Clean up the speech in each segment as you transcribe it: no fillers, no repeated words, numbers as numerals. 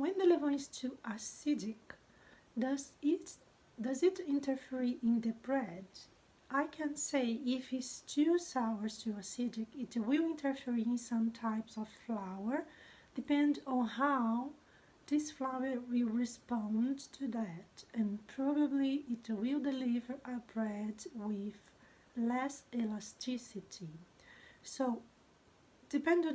When the leaven is too acidic, does it interfere in the bread? I can say if it's too sour, too acidic, it will interfere in some types of flour, depend on how this flour will respond to that, and probably it will deliver a bread with less elasticity. So depend on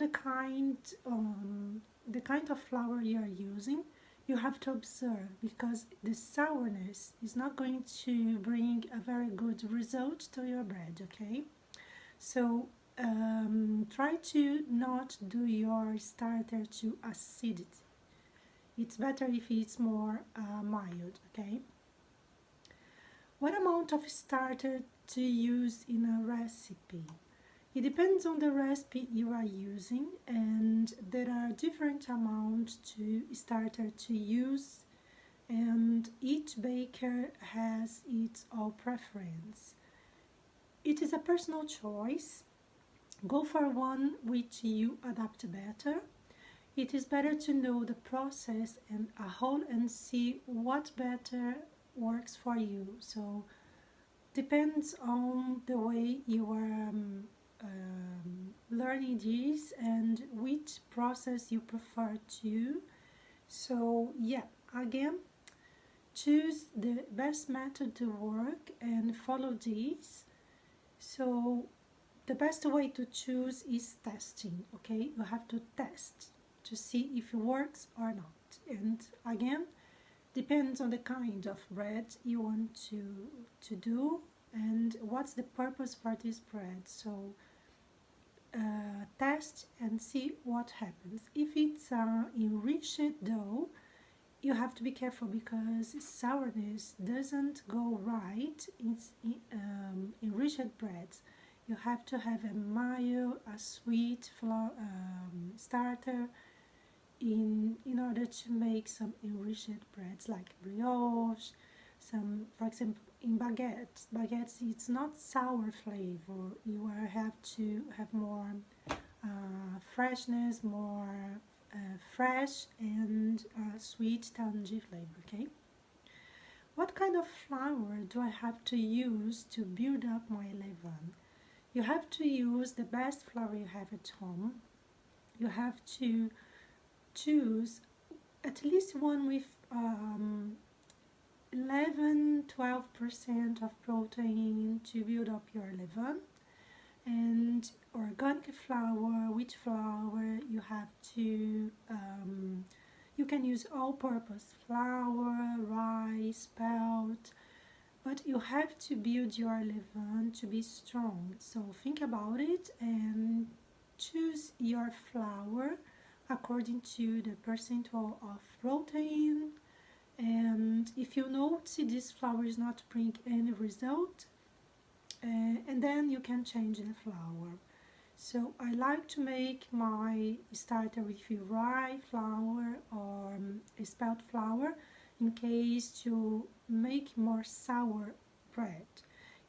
the kind of flour you are using. You have to observe, because the sourness is not going to bring a very good result to your bread, okay? So try to not do your starter to acidity. It's better if it's more mild, okay? What amount of starter to use in a recipe? It depends on the recipe you are using, and there are different amounts to starter to use, and each baker has its own preference. It is a personal choice. Go for one which you adapt better. It is better to know the process and a whole and see what better works for you. So depends on the way you are learning this and which process you prefer to. So yeah, again, choose the best method to work and follow this. So the best way to choose is testing, okay? You have to test to see if it works or not. And again, depends on the kind of bread you want to do and what's the purpose for this bread. So test and see what happens. If it's enriched dough, you have to be careful, because sourness doesn't go right in enriched breads. You have to have a mild, a sweet starter in order to make some enriched breads like brioche. Some, for example, in baguettes, it's not sour flavor. You have to have more freshness, more fresh and sweet tangy flavor, okay? What kind of flour do I have to use to build up my leaven? You have to use the best flour you have at home. You have to choose at least one with 11–12% of protein to build up your leaven. And organic flour, wheat flour, you have to you can use all-purpose flour, rice, spelt, but you have to build your leaven to be strong. So think about it and choose your flour according to the percentage of protein. And if you notice this flour is not bringing any result, and then you can change the flour. So I like to make my starter with rye flour or spelt flour in case to make more sour bread.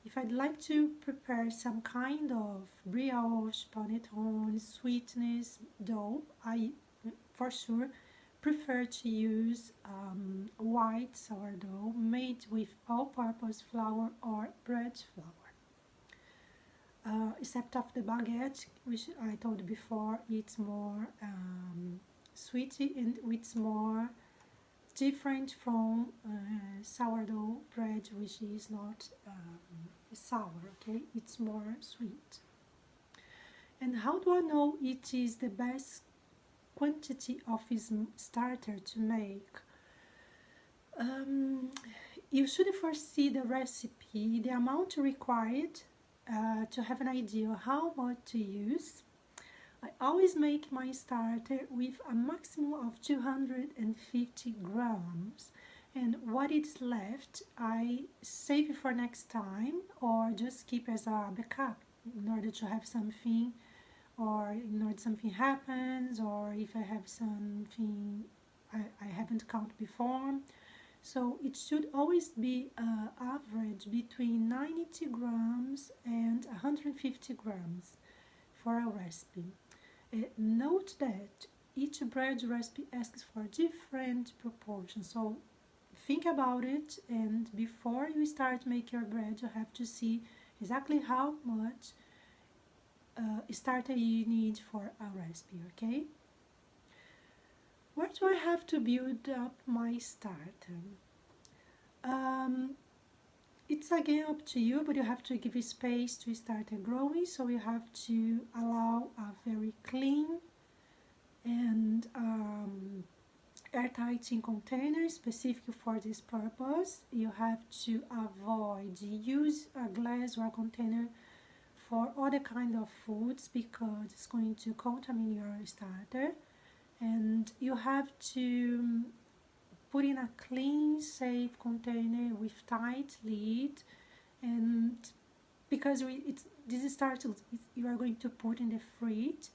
If I'd like to prepare some kind of brioche, panettone, sweetness dough, I for sure prefer to use white sourdough made with all-purpose flour or bread flour. Except of the baguette, which I told before, it's more sweety and it's more different from sourdough bread, which is not sour, okay? It's more sweet. And how do I know it is the best quantity of his starter to make? You should foresee the recipe, the amount required, to have an idea how much to use. I always make my starter with a maximum of 250 grams, and what is left I save for next time or just keep as a backup in order to have something, or in order something happens, or if I have something I haven't counted before. So it should always be average between 90 grams and 150 grams for a recipe. Note that each bread recipe asks for different proportions, so think about it, and before you start making your bread you have to see exactly how much starter you need for a recipe, okay? Where do I have to build up my starter? It's again up to you, but you have to give it space to start growing, so you have to allow a very clean and airtight container specific for this purpose. You have to avoid use a glass or a container for other kind of foods because it's going to contaminate your starter, and you have to put in a clean, safe container with tight lid, and because this starter you are going to put in the fridge,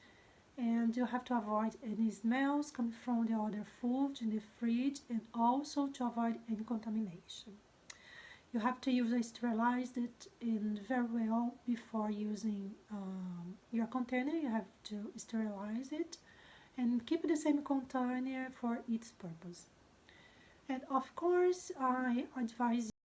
and you have to avoid any smells coming from the other food in the fridge, and also to avoid any contamination. You have to use it sterilized it in very well before using your container. You have to sterilize it and keep the same container for its purpose. And of course, I advise